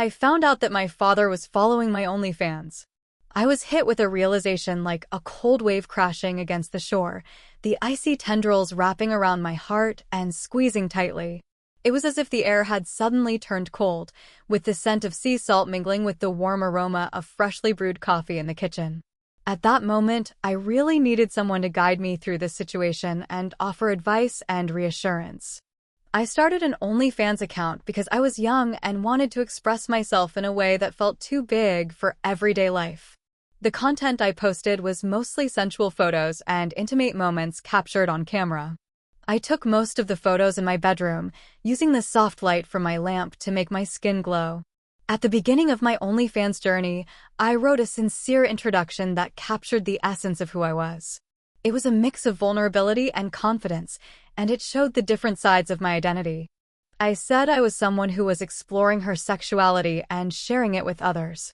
I found out that my father was following my OnlyFans. I was hit with a realization like a cold wave crashing against the shore, the icy tendrils wrapping around my heart and squeezing tightly. It was as if the air had suddenly turned cold, with the scent of sea salt mingling with the warm aroma of freshly brewed coffee in the kitchen. At that moment, I really needed someone to guide me through this situation and offer advice and reassurance. I started an OnlyFans account because I was young and wanted to express myself in a way that felt too big for everyday life. The content I posted was mostly sensual photos and intimate moments captured on camera. I took most of the photos in my bedroom, using the soft light from my lamp to make my skin glow. At the beginning of my OnlyFans journey, I wrote a sincere introduction that captured the essence of who I was. It was a mix of vulnerability and confidence, and it showed the different sides of my identity. I said I was someone who was exploring her sexuality and sharing it with others.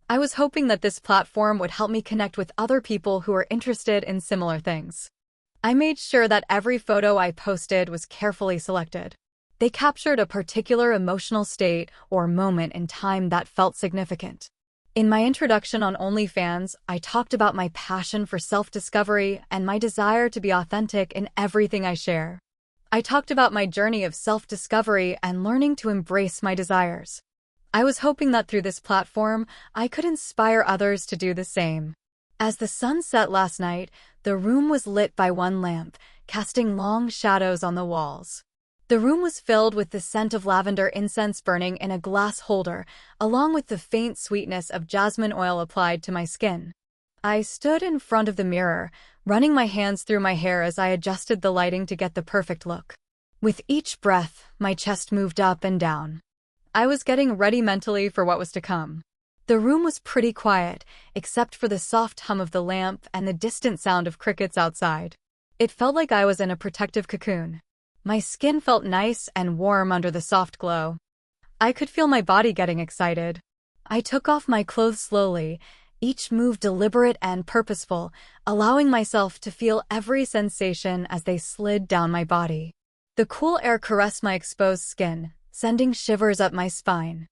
I was hoping that this platform would help me connect with other people who are interested in similar things. I made sure that every photo I posted was carefully selected. They captured a particular emotional state or moment in time that felt significant. In my introduction on OnlyFans, I talked about my passion for self-discovery and my desire to be authentic in everything I share. I talked about my journey of self-discovery and learning to embrace my desires. I was hoping that through this platform, I could inspire others to do the same. As the sun set last night, the room was lit by one lamp, casting long shadows on the walls. The room was filled with the scent of lavender incense burning in a glass holder, along with the faint sweetness of jasmine oil applied to my skin. I stood in front of the mirror, running my hands through my hair as I adjusted the lighting to get the perfect look. With each breath, my chest moved up and down. I was getting ready mentally for what was to come. The room was pretty quiet, except for the soft hum of the lamp and the distant sound of crickets outside. It felt like I was in a protective cocoon. My skin felt nice and warm under the soft glow. I could feel my body getting excited. I took off my clothes slowly, each move deliberate and purposeful, allowing myself to feel every sensation as they slid down my body. The cool air caressed my exposed skin, sending shivers up my spine.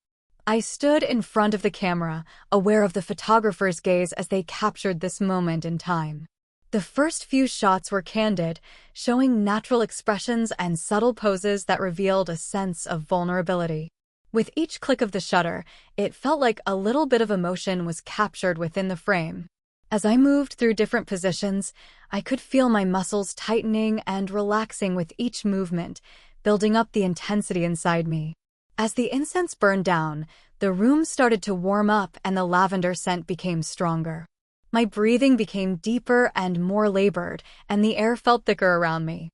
I stood in front of the camera, aware of the photographer's gaze as they captured this moment in time. The first few shots were candid, showing natural expressions and subtle poses that revealed a sense of vulnerability. With each click of the shutter, it felt like a little bit of emotion was captured within the frame. As I moved through different positions, I could feel my muscles tightening and relaxing with each movement, building up the intensity inside me. As the incense burned down, the room started to warm up and the lavender scent became stronger. My breathing became deeper and more labored, and the air felt thicker around me.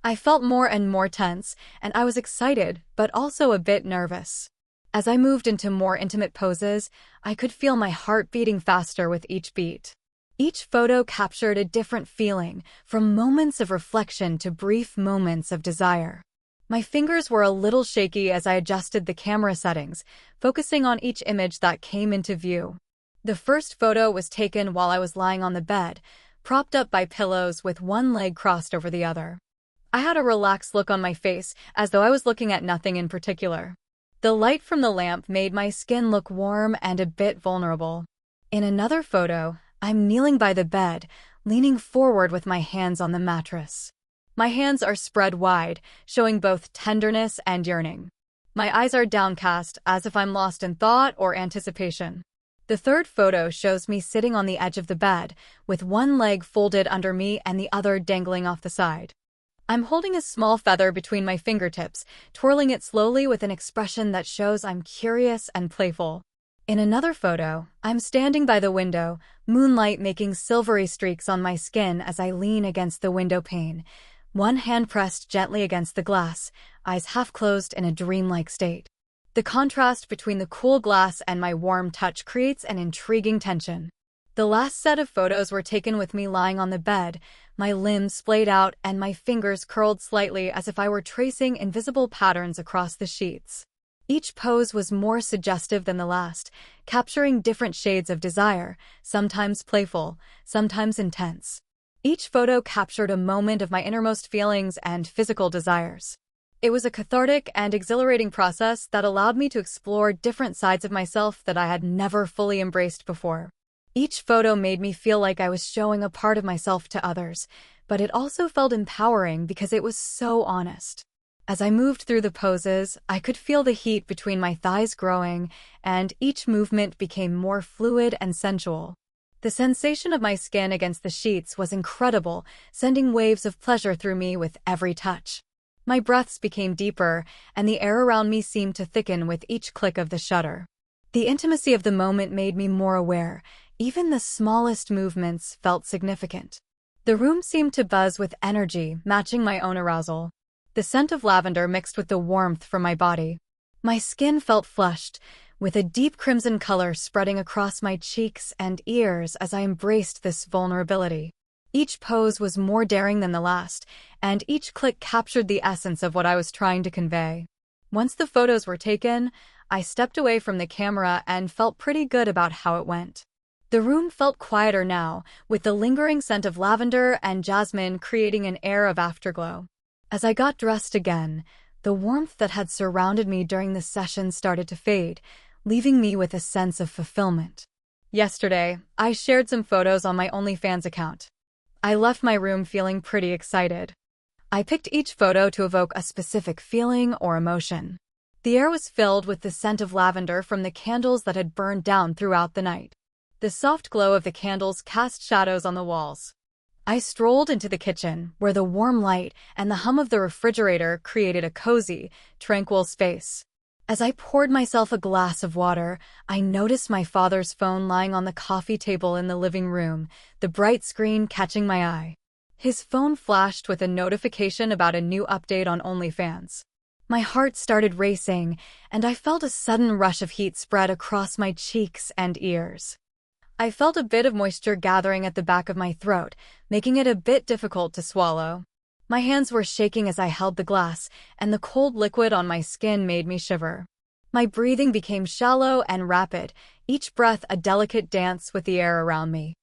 I felt more and more tense, and I was excited, but also a bit nervous. As I moved into more intimate poses, I could feel my heart beating faster with each beat. Each photo captured a different feeling, from moments of reflection to brief moments of desire. My fingers were a little shaky as I adjusted the camera settings, focusing on each image that came into view. The first photo was taken while I was lying on the bed, propped up by pillows with one leg crossed over the other. I had a relaxed look on my face, as though I was looking at nothing in particular. The light from the lamp made my skin look warm and a bit vulnerable. In another photo, I'm kneeling by the bed, leaning forward with my hands on the mattress. My hands are spread wide, showing both tenderness and yearning. My eyes are downcast, as if I'm lost in thought or anticipation. The third photo shows me sitting on the edge of the bed, with one leg folded under me and the other dangling off the side. I'm holding a small feather between my fingertips, twirling it slowly with an expression that shows I'm curious and playful. In another photo, I'm standing by the window, moonlight making silvery streaks on my skin as I lean against the window pane, one hand pressed gently against the glass, eyes half closed in a dreamlike state. The contrast between the cool glass and my warm touch creates an intriguing tension. The last set of photos were taken with me lying on the bed, my limbs splayed out and my fingers curled slightly as if I were tracing invisible patterns across the sheets. Each pose was more suggestive than the last, capturing different shades of desire, sometimes playful, sometimes intense. Each photo captured a moment of my innermost feelings and physical desires. It was a cathartic and exhilarating process that allowed me to explore different sides of myself that I had never fully embraced before. Each photo made me feel like I was showing a part of myself to others, but it also felt empowering because it was so honest. As I moved through the poses, I could feel the heat between my thighs growing, and each movement became more fluid and sensual. The sensation of my skin against the sheets was incredible, sending waves of pleasure through me with every touch. My breaths became deeper, and the air around me seemed to thicken with each click of the shutter. The intimacy of the moment made me more aware. Even the smallest movements felt significant. The room seemed to buzz with energy, matching my own arousal. The scent of lavender mixed with the warmth from my body. My skin felt flushed, with a deep crimson color spreading across my cheeks and ears as I embraced this vulnerability. Each pose was more daring than the last, and each click captured the essence of what I was trying to convey. Once the photos were taken, I stepped away from the camera and felt pretty good about how it went. The room felt quieter now, with the lingering scent of lavender and jasmine creating an air of afterglow. As I got dressed again, the warmth that had surrounded me during the session started to fade, leaving me with a sense of fulfillment. Yesterday, I shared some photos on my Onlyfans account. I left my room feeling pretty excited. I picked each photo to evoke a specific feeling or emotion. The air was filled with the scent of lavender from the candles that had burned down throughout the night. The soft glow of the candles cast shadows on the walls. I strolled into the kitchen, where the warm light and the hum of the refrigerator created a cozy, tranquil space. As I poured myself a glass of water, I noticed my father's phone lying on the coffee table in the living room, the bright screen catching my eye. His phone flashed with a notification about a new update on OnlyFans. My heart started racing, and I felt a sudden rush of heat spread across my cheeks and ears. I felt a bit of moisture gathering at the back of my throat, making it a bit difficult to swallow. My hands were shaking as I held the glass, and the cold liquid on my skin made me shiver. My breathing became shallow and rapid, each breath a delicate dance with the air around me.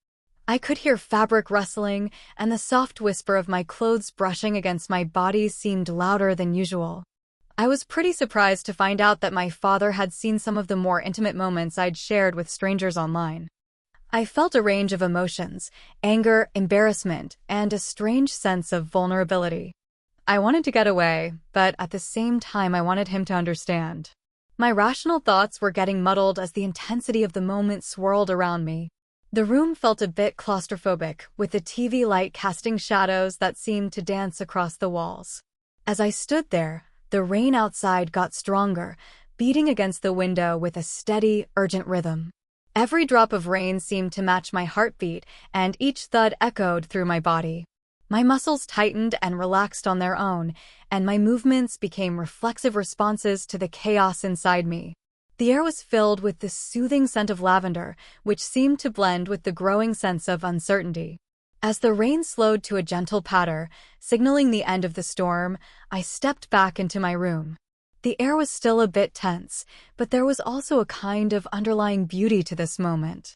I could hear fabric rustling, and the soft whisper of my clothes brushing against my body seemed louder than usual. I was pretty surprised to find out that my father had seen some of the more intimate moments I'd shared with strangers online. I felt a range of emotions: anger, embarrassment, and a strange sense of vulnerability. I wanted to get away, but at the same time I wanted him to understand. My rational thoughts were getting muddled as the intensity of the moment swirled around me. The room felt a bit claustrophobic, with the TV light casting shadows that seemed to dance across the walls. As I stood there, the rain outside got stronger, beating against the window with a steady, urgent rhythm. Every drop of rain seemed to match my heartbeat, and each thud echoed through my body. My muscles tightened and relaxed on their own, and my movements became reflexive responses to the chaos inside me. The air was filled with the soothing scent of lavender, which seemed to blend with the growing sense of uncertainty. As the rain slowed to a gentle patter, signaling the end of the storm, I stepped back into my room. The air was still a bit tense, but there was also a kind of underlying beauty to this moment.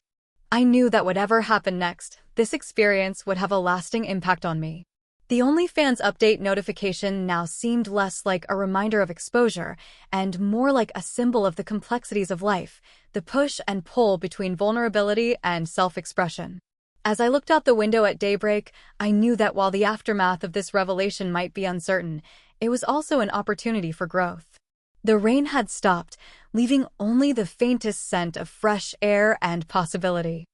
I knew that whatever happened next, this experience would have a lasting impact on me. The OnlyFans update notification now seemed less like a reminder of exposure and more like a symbol of the complexities of life, the push and pull between vulnerability and self-expression. As I looked out the window at daybreak, I knew that while the aftermath of this revelation might be uncertain, it was also an opportunity for growth. The rain had stopped, leaving only the faintest scent of fresh air and possibility.